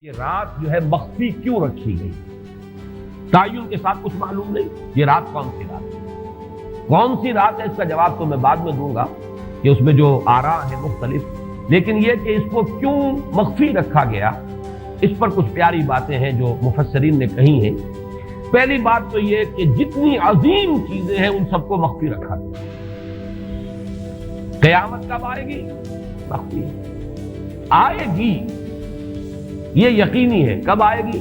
یہ رات جو ہے مخفی کیوں رکھی گئی؟ تعین کے ساتھ کچھ معلوم نہیں یہ رات کون سی رات ہے، کون سی رات ہے، اس کا جواب تو میں بعد میں دوں گا کہ اس میں جو آراء ہیں مختلف، لیکن یہ کہ اس کو کیوں مخفی رکھا گیا اس پر کچھ پیاری باتیں ہیں جو مفسرین نے کہی ہیں۔ پہلی بات تو یہ کہ جتنی عظیم چیزیں ہیں ان سب کو مخفی رکھا گیا۔ قیامت کب آئے گی؟ مخفی آئے گی، یہ یقینی ہے۔ کب آئے گی؟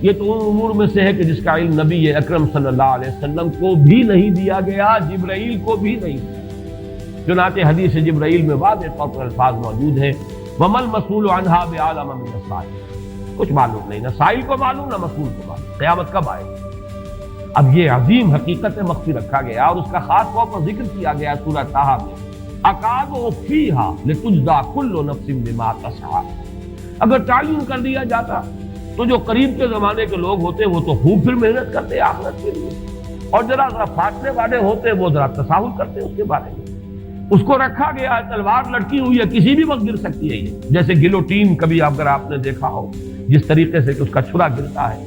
یہ تو ان امور میں سے ہے کہ جس کا علم نبی اکرم صلی اللہ علیہ وسلم کو بھی نہیں دیا گیا، جبرائیل کو بھی نہیں دیا۔ چنانچہ حدیث جبرائیل میں واضح طور پر الفاظ موجود ہیں، وَمَا الْمَسْئُولُ عَنْهَا بِأَعْلَمَ مِنَ السَّائِلِ، کچھ معلوم نہیں، نہ سائل کو معلوم نہ مسئول کو معلوم قیامت کب آئے گی۔ اب یہ عظیم حقیقت مخفی رکھا گیا اور اس کا خاص طور پر ذکر کیا گیا سورہ طٰہٰ میں، أَكَادُ أُخْفِيهَا لِتُجْزَىٰ كُلُّ نَفْسٍ بِمَا تَسْعَىٰ۔ اگر تعین کر دیا جاتا تو جو قریب کے زمانے کے لوگ ہوتے وہ تو خوب پھر محنت کرتے آخرت کے لیے، اور ذرا فاصلے والے ہوتے وہ ذرا تساہل کرتے اس کے بارے میں۔ اس کو رکھا گیا ہے، تلوار لٹکی ہوئی ہے، کسی بھی وقت گر سکتی ہے، یہ جیسے گلوٹین کبھی اگر آپ نے دیکھا ہو جس طریقے سے کہ اس کا چھرا گرتا ہے،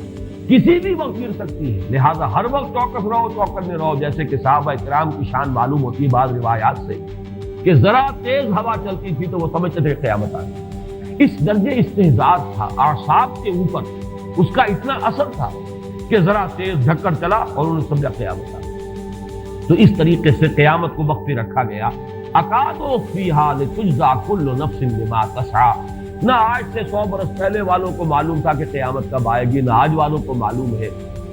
کسی بھی وقت گر سکتی ہے، لہذا ہر وقت چوکس رہو، چوکس میں رہو، جیسے کہ صحابہ کرام کی شان معلوم ہوتی ہے بعض روایات سے کہ ذرا تیز ہوا چلتی تھی تو وہ سمجھتے تھے قیامت آ گئی۔ اس درجے استحضار تھا، اعصاب کے اوپر اس کا اتنا اثر تھا کہ ذرا تیز جھکڑ چلا اور انہوں نے سمجھا قیامت آ گئی۔ تو اس طریقے سے قیامت کو مخفی رکھا گیا۔ أَكَادُ أُخْفِيهَا لِتُجْزَىٰ كُلُّ نَفْسٍ بِمَا تَسْعَىٰ۔ نہ آج سے 100 برس پہلے والوں کو معلوم تھا کہ قیامت کب آئے گی، نہ آج والوں کو معلوم ہے،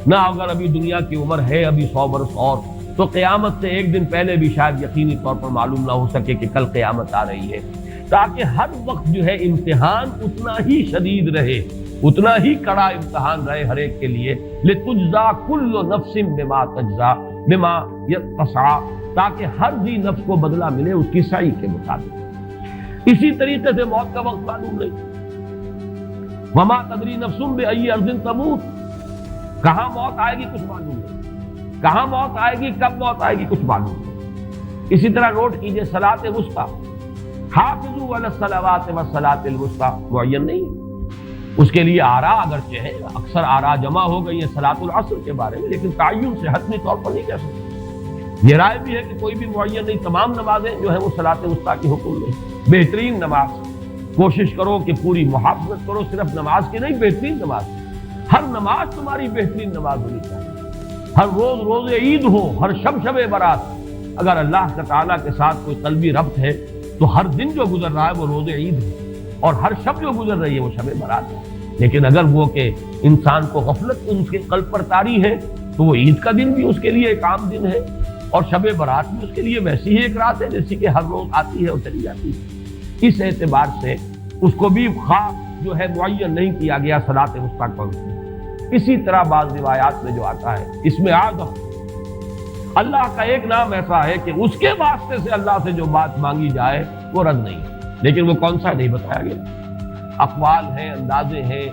نہ اگر ابھی دنیا کی عمر ہے ابھی 100 برس اور تو قیامت سے ایک دن پہلے بھی شاید یقینی طور پر معلوم نہ ہو سکے کہ کل قیامت آ رہی ہے، تاکہ ہر وقت جو ہے امتحان اتنا ہی شدید رہے، اتنا ہی کڑا امتحان رہے ہر ایک کے لیے۔ لِتُجْزَىٰ كُلُّ نَفْسٍ بِمَا تَسْعَىٰ، تاکہ ہر ذی نفس کو بدلہ ملے اس کی سعی کے مطابق۔ اسی طریقے سے موت کا وقت معلوم نہیں، وَمَا تَدْرِي نَفْسٌ بِأَيِّ أَرْضٍ تَمُوتُ، کہاں موت آئے گی کچھ معلوم نہیں، کہاں موت آئے گی، کب موت آئے گی کچھ معلوم نہیں۔ اسی طرح نوٹ کیجئے صلاۃ وسطیٰ، حافظوا علی الصلوات والصلاۃ الوسطیٰ معین نہیں ہے، اس کے لیے آراء اگرچہ ہے، اکثر آراء جمع ہو گئی ہیں صلاۃ العصر کے بارے میں، لیکن تعین سے حتمی طور پر نہیں کہہ سکتے۔ یہ رائے بھی ہے کہ کوئی بھی معین نہیں، تمام نمازیں جو ہیں وہ صلاۃ وسطیٰ کی حکم میں۔ بہترین نماز کوشش کرو کہ پوری محافظت کرو، صرف نماز کی نہیں، بہترین نماز، ہر نماز تمہاری بہترین نماز ہونی چاہیے، ہر روز روز عید ہو، ہر شب شب برات۔ اگر اللہ تعالیٰ کے ساتھ کوئی قلبی ربط ہے تو ہر دن جو گزر رہا ہے وہ روز عید ہے، اور ہر شب جو گزر رہی ہے وہ شب برات ہے۔ لیکن اگر وہ کہ انسان کو غفلت ان کے قلب پر طاری ہے تو وہ عید کا دن بھی اس کے لیے ایک عام دن ہے، اور شب برات بھی اس کے لیے ویسی ہی ایک رات ہے جیسی کہ ہر روز آتی ہے اور چلی جاتی ہے۔ اس اعتبار سے اس کو بھی خاص جو ہے معین نہیں کیا گیا صلاۃ وسطیٰ کون سی۔ اسی طرح بعض روایات میں جو آتا ہے اس میں اعظم، اللہ کا ایک نام ایسا ہے کہ اس کے واسطے سے اللہ سے جو بات مانگی جائے وہ رد نہیں ہے، لیکن وہ کون سا نہیں بتایا گیا۔ اقوال ہیں، اندازے ہیں،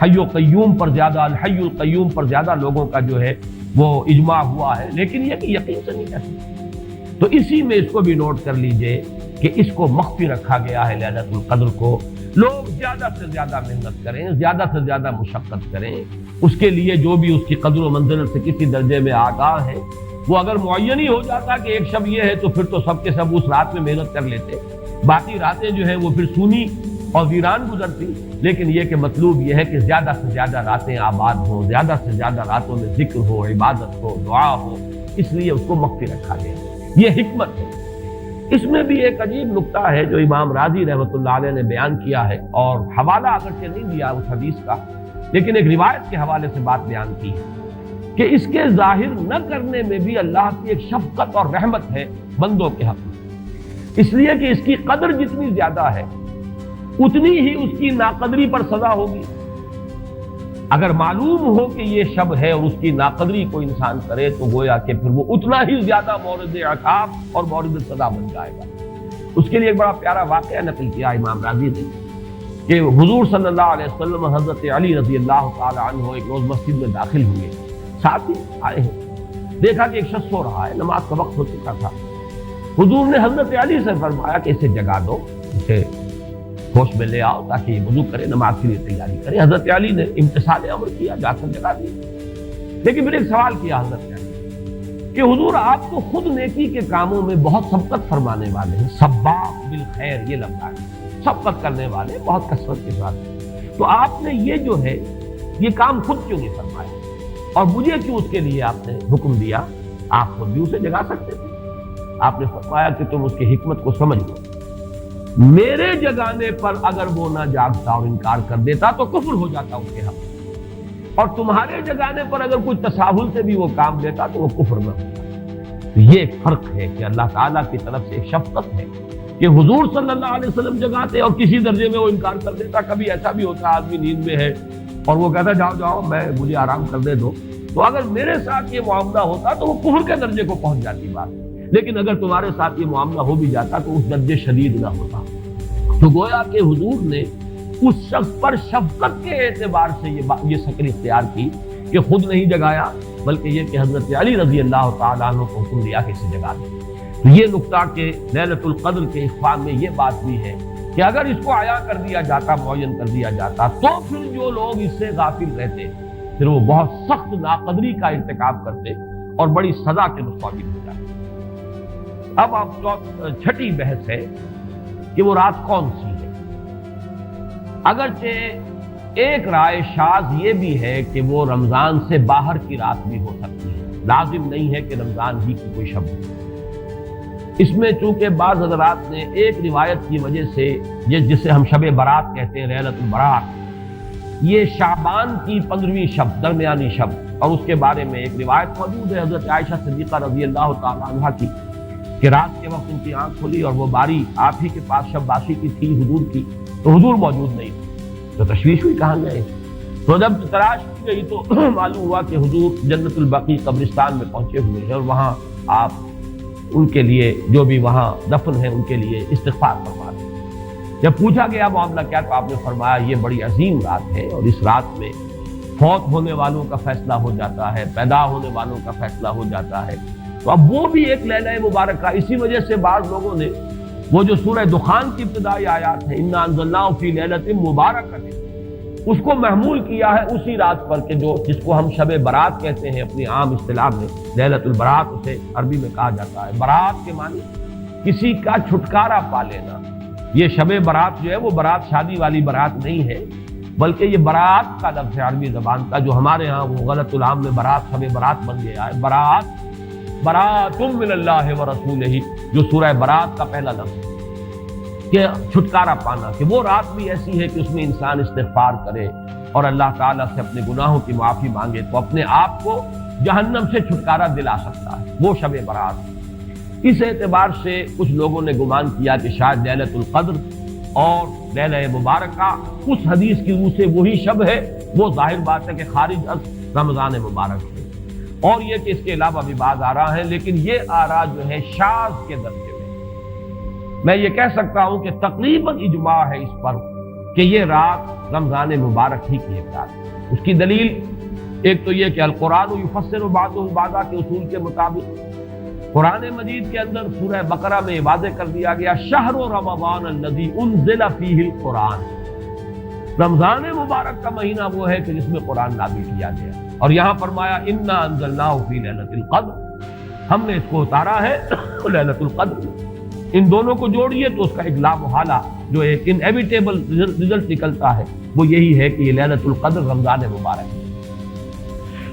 حی و قیوم پر زیادہ، الحی القیوم پر زیادہ لوگوں کا جو ہے وہ اجماع ہوا ہے، لیکن یہ کہ یقین سے نہیں کہتے۔ تو اسی میں اس کو بھی نوٹ کر لیجئے کہ اس کو مخفی رکھا گیا ہے لیلۃ القدر کو۔ لوگ زیادہ سے زیادہ محنت کریں، زیادہ سے زیادہ مشقت کریں، اس کے لیے جو بھی اس کی قدر و منزلت سے کسی درجے میں آگاہ ہے، وہ اگر معین ہی ہو جاتا کہ ایک شب یہ ہے تو پھر تو سب کے سب اس رات میں محنت کر لیتے، باقی راتیں جو ہیں وہ پھر سونی اور ویران گزرتی۔ لیکن یہ کہ مطلوب یہ ہے کہ زیادہ سے زیادہ راتیں آباد ہوں، زیادہ سے زیادہ راتوں میں ذکر ہو، عبادت ہو، دعا ہو، اس لیے اس کو مخفی رکھا گیا، یہ حکمت ہے۔ اس میں بھی ایک عجیب نکتہ ہے جو امام راضی رحمۃ اللہ علیہ نے بیان کیا ہے، اور حوالہ اگرچہ نہیں دیا اس حدیث کا، لیکن ایک روایت کے حوالے سے بات بیان کی ہے کہ اس کے ظاہر نہ کرنے میں بھی اللہ کی ایک شفقت اور رحمت ہے بندوں کے حق میں، اس لیے کہ اس کی قدر جتنی زیادہ ہے اتنی ہی اس کی ناقدری پر سزا ہوگی۔ اگر معلوم ہو کہ یہ شب ہے اور اس کی ناقدری کو انسان کرے تو گویا کہ پھر وہ اتنا ہی زیادہ مورد عقاب اور مورد سزا بن جائے گا۔ اس کے لیے ایک بڑا پیارا واقعہ نقل کیا امام راضی نے کہ حضور صلی اللہ علیہ وسلم حضرت علی رضی اللہ تعالی عنہ ایک روز مسجد میں داخل ہوئے، ساتھ ہی آئے ہیں، دیکھا کہ ایک شخص سو رہا ہے، نماز کا وقت ہو چکا تھا۔ حضور نے حضرت علی سے فرمایا کہ اسے جگا دو، اسے ہوش میں لے آؤ تاکہ یہ وضو کرے، نماز کے لیے تیاری کرے۔ حضرت علی نے امتثال امر کیا، جا کر جگا دیا۔ لیکن پھر ایک سوال کیا حضرت علی کہ حضور آپ تو خود نیکی کے کاموں میں بہت سبقت فرمانے والے ہیں، سباق بالخیر یہ لفظ ہے، سبقت کرنے والے بہت کثرت کے ساتھ، تو آپ نے یہ جو ہے یہ کام خود کیوں نہیں فرمایا اور مجھے کیوں اس کے لیے آپ نے حکم دیا؟ آپ خود بھی اسے جگا سکتے تھے۔ آپ نے فرمایا کہ تم اس کی حکمت کو سمجھ لو، میرے جگانے پر اگر وہ نہ جاگتا اور انکار کر دیتا تو کفر ہو جاتا اس کے حق میں، اور تمہارے جگانے پر اگر کوئی تساہل سے بھی وہ کام لیتا تو وہ کفر نہ ہوتا۔ تو یہ ایک فرق ہے کہ اللہ تعالیٰ کی طرف سے ایک شفقت ہے کہ حضور صلی اللہ علیہ وسلم جگاتے اور کسی درجے میں وہ انکار کر دیتا۔ کبھی ایسا بھی ہوتا آدمی نیند میں ہے اور وہ کہتا جاؤ جاؤ مجھے آرام کر دے دو، تو اگر میرے ساتھ یہ معاملہ ہوتا تو وہ کفر کے درجے کو پہنچ جاتی بات، لیکن اگر تمہارے ساتھ یہ معاملہ ہو بھی جاتا تو اس درجے شدید نہ ہوتا۔ تو گویا کہ حضور نے اس شخص پر شفقت کے اعتبار سے یہ شکل اختیار کی کہ خود نہیں جگایا، بلکہ یہ کہ حضرت علی رضی اللہ تعالیٰ عنہ کو حکم دیا کہ اسے جگا دے۔ تو یہ نقطہ کہ لیلۃ القدر کے اخفاء میں یہ بات بھی ہے کہ اگر اس کو عیاں کر دیا جاتا، معین کر دیا جاتا، تو پھر جو لوگ اس سے غافل رہتے پھر وہ بہت سخت ناقدری کا ارتکاب کرتے اور بڑی سزا کے مستحق ہو جاتے۔ اب چھٹی بحث ہے کہ وہ رات کون سی ہے۔ اگرچہ ایک رائے شاذ یہ بھی ہے کہ وہ رمضان سے باہر کی رات بھی ہو سکتی ہے، لازم نہیں ہے کہ رمضان ہی کی کوئی شب ہو۔ اس میں چونکہ بعض حضرات نے ایک روایت کی وجہ سے جسے ہم شب برات کہتے ہیں، لیلۃ البرات، یہ شعبان کی 15ویں شب، درمیانی شب، اور اس کے بارے میں ایک روایت موجود ہے حضرت عائشہ صدیقہ رضی اللہ تعالیٰ عنہ کی کہ رات کے وقت ان کی آنکھ کھلی اور وہ باری آپ ہی کے پاس شب باشی کی تھی حضور کی، تو حضور موجود نہیں تھے، تو تشویش ہوئی کہاں گئے۔ تو جب تلاش کی گئی تو معلوم ہوا کہ حضور جنت البقیع قبرستان میں پہنچے ہوئے ہیں اور وہاں آپ ان کے لیے جو بھی وہاں دفن ہیں ان کے لیے استغفار فرما رہے ہیں۔ جب پوچھا گیا معاملہ کیا، تو آپ نے فرمایا یہ بڑی عظیم رات ہے اور اس رات میں فوت ہونے والوں کا فیصلہ ہو جاتا ہے، پیدا ہونے والوں کا فیصلہ ہو جاتا ہے۔ تو اب وہ بھی ایک لیلہ مبارکہ، اسی وجہ سے بعض لوگوں نے وہ جو سورہ دخان کی ابتدائی آیات ہیں انا انزلناہ فی لیلۃ مبارکۃ، اس کو محمول کیا ہے اسی رات پر کہ جس کو ہم شب برات کہتے ہیں اپنی عام اصطلاح میں، لیلۃ البرات اسے عربی میں کہا جاتا ہے۔ برات کے معنی کسی کا چھٹکارا پا لینا۔ یہ شب برات جو ہے وہ برات شادی والی برات نہیں ہے، بلکہ یہ برات کا لفظ ہے عربی زبان کا، جو ہمارے ہاں وہ غلط العام میں برات شب برات بن گیا ہے۔ برات من اللہ ورسولہ، جو سورہ برات کا پہلا لفظ ہے کہ چھٹکارا پانا، کہ وہ رات بھی ایسی ہے کہ اس میں انسان استغفار کرے اور اللہ تعالیٰ سے اپنے گناہوں کی معافی مانگے تو اپنے آپ کو جہنم سے چھٹکارا دلا سکتا ہے، وہ شب برات۔ اس اعتبار سے کچھ لوگوں نے گمان کیا کہ شاید لیلۃ القدر اور لیلہ مبارکہ اس حدیث کی روح سے وہی شب ہے، وہ ظاہر بات ہے کہ خارج از رمضان مبارک ہے، اور یہ کہ اس کے علاوہ بھی بعض آراء ہیں، لیکن یہ آراء جو ہے شاذ کے درجے میں یہ کہہ سکتا ہوں کہ تقریباً اجماع ہے اس پر کہ یہ رات رمضان مبارک ہی کی ایک رات ہے۔ اس کی دلیل ایک تو یہ کہ القرآن یفسر بعضہ بعضا کے اصول کے مطابق قرآن مجید کے اندر سورہ بقرہ میں واضح کر دیا گیا شہر رمضان الذی انزل فیہ القرآن، رمضان مبارک کا مہینہ وہ ہے کہ جس میں قرآن نازل کیا گیا، اور یہاں فرمایا انا انزلناہ فی لیلۃ القدر، ہم نے اس کو اتارا ہے لیلۃ القدر۔ ان دونوں کو جوڑیے تو اس کا ایک لا محالہ جو ایک انیویٹیبل رزلٹ نکلتا ہے وہ یہی ہے کہ یہ لیلۃ القدر رمضان مبارک ہے۔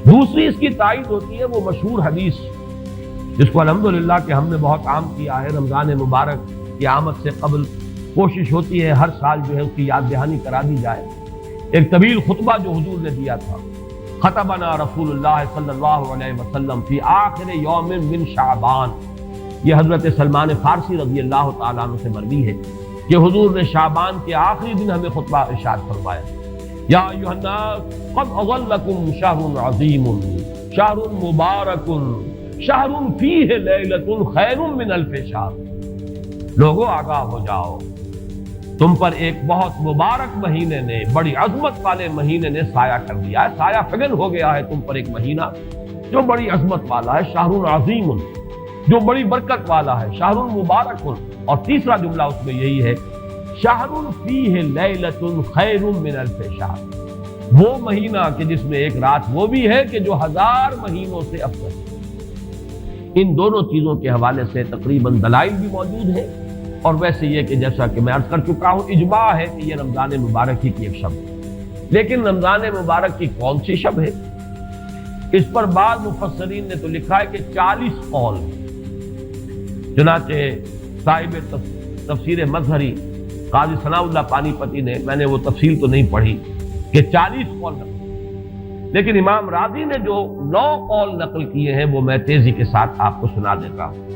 دوسری اس کی تائید ہوتی ہے وہ مشہور حدیث جس کو الحمدللہ کہ ہم نے بہت عام کیا ہے، رمضان مبارک کی آمد سے قبل کوشش ہوتی ہے ہر سال جو ہے اس کی یاد دہانی کرا دی جائے۔ ایک طویل خطبہ جو حضور نے دیا تھا، خطبنا رسول اللہ صلی اللہ علیہ وسلم فی آخر یوم من شعبان، یہ حضرت سلمان فارسی رضی اللہ تعالیٰ عنہ سے مروی ہے کہ حضور نے شعبان کے آخری دن ہمیں خطبہ ارشاد فرمایا، یا ایھا الناس قد اظلکم شہر عظیم شہر مبارک شہر فیہ لیلۃ خیر من الف شہر، لوگوں آگاہ ہو جاؤ، تم پر ایک بہت مبارک مہینے نے، بڑی عظمت والے مہینے نے سایہ کر دیا ہے، سایہ فگن ہو گیا ہے تم پر ایک مہینہ جو بڑی عظمت والا ہے، شہر عظیم جو بڑی برکت والا ہے، شہر مبارک۔ اور تیسرا جملہ اس میں یہی ہے شہر فیہ لیلۃ خیر من الف شہر، وہ مہینہ کہ جس میں ایک رات وہ بھی ہے کہ جو 1000 مہینوں سے افضل ہے۔ ان دونوں چیزوں کے حوالے سے تقریباً دلائل بھی موجود ہیں، اور ویسے یہ کہ جیسا کہ میں عرض کر چکا ہوں، اجماع ہے کہ یہ رمضان مبارک ہی کی ایک شب ہے، لیکن رمضان مبارک کی کون سی شب ہے؟ اس پر بعض مفسرین نے تو لکھا ہے کہ 40 قول ہیں۔ چنانچہ صاحب تفسیر مظہری قاضی ثناء اللہ پانی پتی نے، میں نے وہ تفصیل تو نہیں پڑھی کہ 40 قول نقل، لیکن امام راضی نے جو 9 قول نقل کیے ہیں وہ میں تیزی کے ساتھ آپ کو سنا دیتا ہوں۔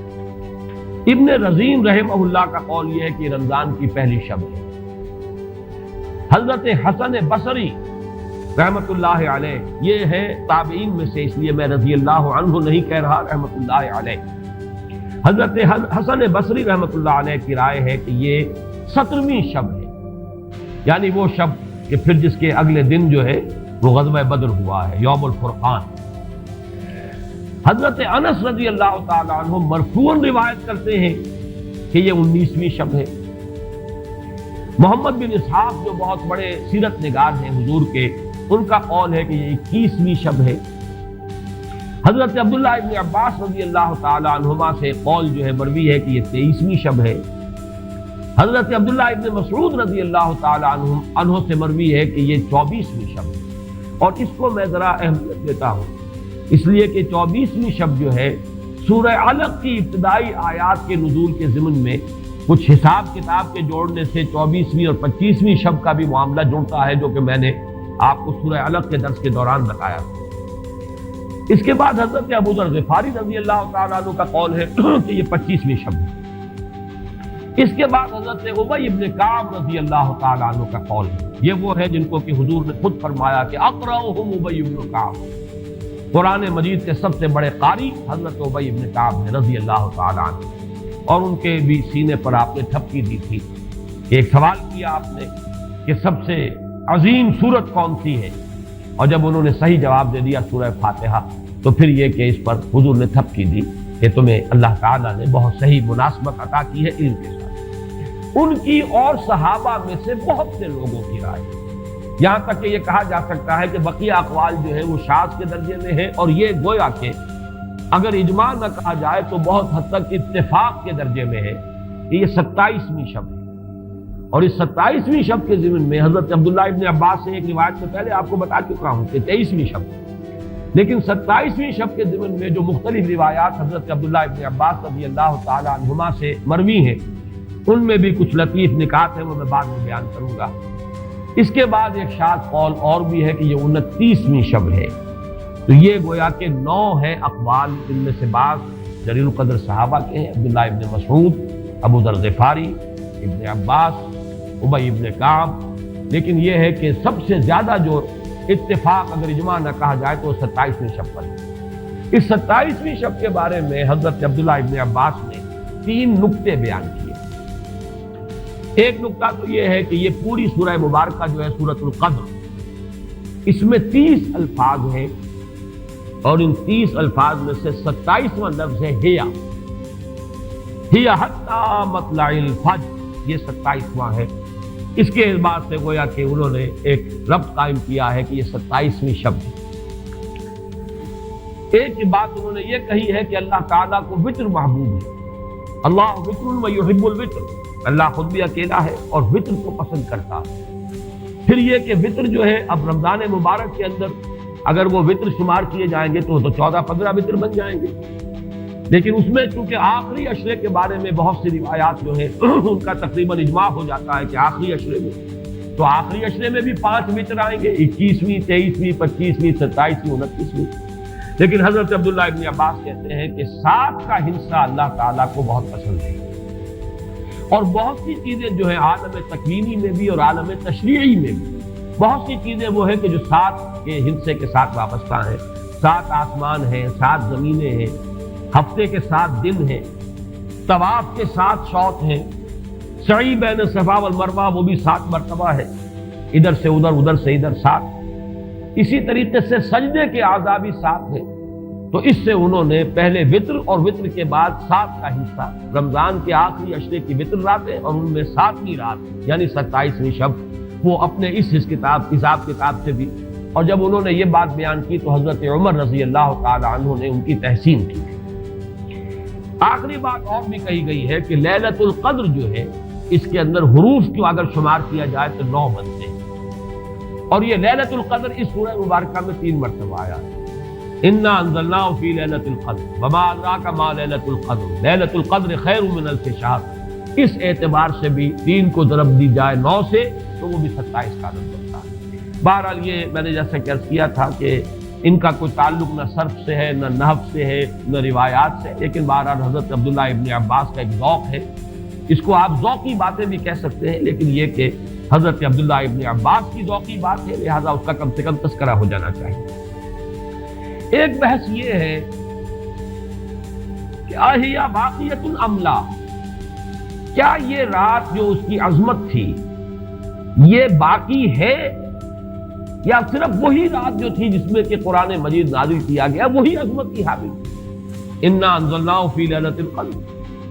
ابن رزین رحمہ اللہ کا قول یہ ہے کہ رمضان کی پہلی شب ہے۔ حضرت حسن بصری رحمۃ اللہ علیہ، یہ ہے تابعین میں سے، اس لیے میں رضی اللہ عنہ نہیں کہہ رہا، رحمۃ اللہ علیہ۔ حضرت حسن بصری رحمۃ اللہ علیہ کی رائے ہے کہ یہ 17ویں شب ہے، یعنی وہ شب کہ پھر جس کے اگلے دن جو ہے وہ غزوہ بدر ہوا ہے، یوم الفرقان۔ حضرت انس رضی اللہ تعالی عنہ مرفوعاً روایت کرتے ہیں کہ یہ 19ویں شب ہے۔ محمد بن اسحاق جو بہت بڑے سیرت نگار ہیں حضور کے، ان کا قول ہے کہ یہ 21ویں شب ہے۔ حضرت عبداللہ ابن عباس رضی اللہ تعالی عنہما سے قول جو ہے مروی ہے کہ یہ 23ویں شب ہے۔ حضرت عبداللہ ابن مسعود رضی اللہ تعالی عنہ سے مروی ہے کہ یہ 24ویں شب ہے، اور اس کو میں ذرا اہمیت دیتا ہوں اس لیے کہ 24ویں شب جو ہے سورہ علق کی ابتدائی آیات کے نزول کے ضمن میں کچھ حساب کتاب کے جوڑنے سے 24ویں اور 25ویں شب کا بھی معاملہ جڑتا ہے، جو کہ میں نے آپ کو سورہ علق کے درس کے دوران بتایا تھا۔ اس کے بعد حضرت ابو ذر غفاری رضی اللہ تعالیٰ عنہ کا قول ہے کہ یہ 25ویں شب ہے۔ اس کے بعد حضرت ابی ابن کعب رضی اللہ تعالیٰ عنہ کا قول ہے، یہ وہ ہے جن کو کہ حضور نے خود فرمایا کہ اقرأہم ابی ابن کعب، قرآن مجید کے سب سے بڑے قاری حضرت ابی ابن کعب نے رضی اللہ تعالیٰ عنہ، اور ان کے بھی سینے پر آپ نے تھپکی دی تھی۔ ایک سوال کیا آپ نے کہ سب سے عظیم سورت کون سی ہے، اور جب انہوں نے صحیح جواب دے دیا سورہ فاتحہ، تو پھر یہ کہ اس پر حضور نے تھپکی دی کہ تمہیں اللہ تعالیٰ نے بہت صحیح مناسبت عطا کی ہے علم کے ساتھ۔ ان کی اور صحابہ میں سے بہت سے لوگوں کی رائے، یہاں تک کہ یہ کہا جا سکتا ہے کہ بقیہ اقوال جو ہے وہ شاذ کے درجے میں ہے، اور یہ گویا کہ اگر اجماع نہ کہا جائے تو بہت حد تک اتفاق کے درجے میں ہے کہ یہ 27ویں شب ہے۔ اور اس 27ویں شب کے ضمن میں حضرت عبداللہ ابن عباس سے ایک روایت میں پہلے آپ کو بتا چکا ہوں کہ 23ویں شب ہے، لیکن 27ویں شب کے ضمن میں جو مختلف روایات حضرت عبداللہ ابن عباس رضی اللہ تعالی عنہما سے مروی ہیں، ان میں بھی کچھ لطیف نکات ہیں، وہ میں بعد میں بیان کروں گا۔ اس کے بعد ایک شاذ قول اور بھی ہے کہ یہ 29ویں شب ہے۔ تو یہ گویا کہ 9 ہیں اقوال، ان میں سے بعض جلیل القدر صحابہ کے ہیں، عبداللہ ابن مسعود، ابو ذر غفاری، ابن عباس، ابی ابن کعب، لیکن یہ ہے کہ سب سے زیادہ جو اتفاق اگر اجماع نہ کہا جائے تو 27ویں شب پر ہے۔ اس 27ویں شب کے بارے میں حضرت عبداللہ ابن عباس نے 3 نکتے بیان کیے۔ ایک نکتہ تو یہ ہے کہ یہ پوری سورہ مبارکہ جو ہے سورۃ القدر، اس میں 30 الفاظ ہیں، اور ان 30 الفاظ میں سے 27واں لفظ ہے ہی حتی مطلع الفجر، یہ 27واں ہے۔ اس کے اعتبار سے گویا کہ انہوں نے ایک ربط قائم کیا ہے کہ یہ 27ویں شب ہے۔ ایک بات انہوں نے یہ کہی ہے کہ اللہ تعالیٰ کو وطر محبوب ہے، اللہ وطر و یحب الوطر، اللہ خود بھی اکیلا ہے اور وطر کو پسند کرتا ہے۔ پھر یہ کہ وطر جو ہے اب رمضان مبارک کے اندر اگر وہ وطر شمار کیے جائیں گے تو 14-15 وطر بن جائیں گے، لیکن اس میں چونکہ آخری عشرے کے بارے میں بہت سی روایات جو ہیں ان کا تقریباً اجماع ہو جاتا ہے کہ آخری عشرے میں، تو آخری عشرے میں بھی 5 وطر آئیں گے، 21ویں، 23ویں، 25ویں، 27ویں، 29ویں۔ لیکن حضرت عبداللہ ابن عباس کہتے ہیں کہ 7 کا حصہ اللہ تعالیٰ کو بہت پسند ہے، اور بہت سی چیزیں جو ہیں عالم تکوینی میں بھی اور عالم تشریعی میں بھی بہت سی چیزیں وہ ہیں کہ جو 7 کے حصے کے ساتھ وابستہ ہیں۔ 7 آسمان ہیں، 7 زمینیں ہیں، ہفتے کے 7 دن ہیں، طواف کے 7 شوط ہیں، سعی بین صفا والمروہ وہ بھی 7 مرتبہ ہے، ادھر سے ادھر، ادھر سے ادھر 7۔ اسی طریقے سے سجدے کے اعضاء بھی 7 ہیں، تو اس سے انہوں نے پہلے وطر اور وطر کے بعد 7 کا حصہ، رمضان کے آخری عشرے کی وطر راتیں اور ان میں 7ویں رات یعنی 27ویں شب، وہ اپنے اس حساب کتاب سے بھی. اور جب انہوں نے یہ بات بیان کی تو حضرت عمر رضی اللہ تعالی عنہ نے ان کی تحسین کی. آخری بات اور بھی کہی گئی ہے کہ لیلۃ القدر جو ہے اس کے اندر حروف کو اگر شمار کیا جائے تو 9 بنتے ہیں، اور یہ لیلۃ القدر اس سورہ مبارکہ میں 3 مرتبہ آیا ہے. انا انزلناہ فی لیلۃ القدر وما ادراک ما لیلۃ القدر لیلۃ القدر خیر من الف شہر. اس اعتبار سے بھی 3 کو ضرب دی جائے 9 سے تو وہ بھی 27 کا عدد بنتا ہے. بہرحال یہ میں نے جیسا کہ عرض کیا تھا کہ ان کا کوئی تعلق نہ صرف سے ہے، نہ نحو سے ہے، نہ روایات سے، لیکن بہرحال حضرت عبداللہ ابن عباس کا ایک ذوق ہے. اس کو آپ ذوقی باتیں بھی کہہ سکتے ہیں، لیکن یہ کہ حضرت عبداللہ ابن عباس کی ذوقی بات ہے، لہذا اس کا کم سے کم تذکرہ ہو جانا چاہیے. ایک بحث یہ ہے کہ اہیا باقیۃ ام لا، کیا یہ رات جو اس کی عظمت تھی یہ باقی ہے یا صرف وہی رات جو تھی جس میں کہ قرآن مجید نازل کیا گیا وہی عظمت کی حامل تھی. انا انزلناہ فی لیلۃ القدر،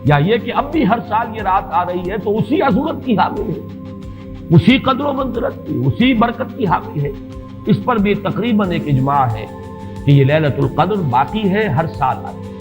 یا یہ کہ اب بھی ہر سال یہ رات آ رہی ہے تو اسی عظمت کی حامل ہے، اسی قدر و منزلت کی، اسی برکت کی حامل ہے. اس پر بھی تقریباً ایک اجماع ہے کہ یہ لیلۃ القدر باقی ہے، ہر سال آتی ہے.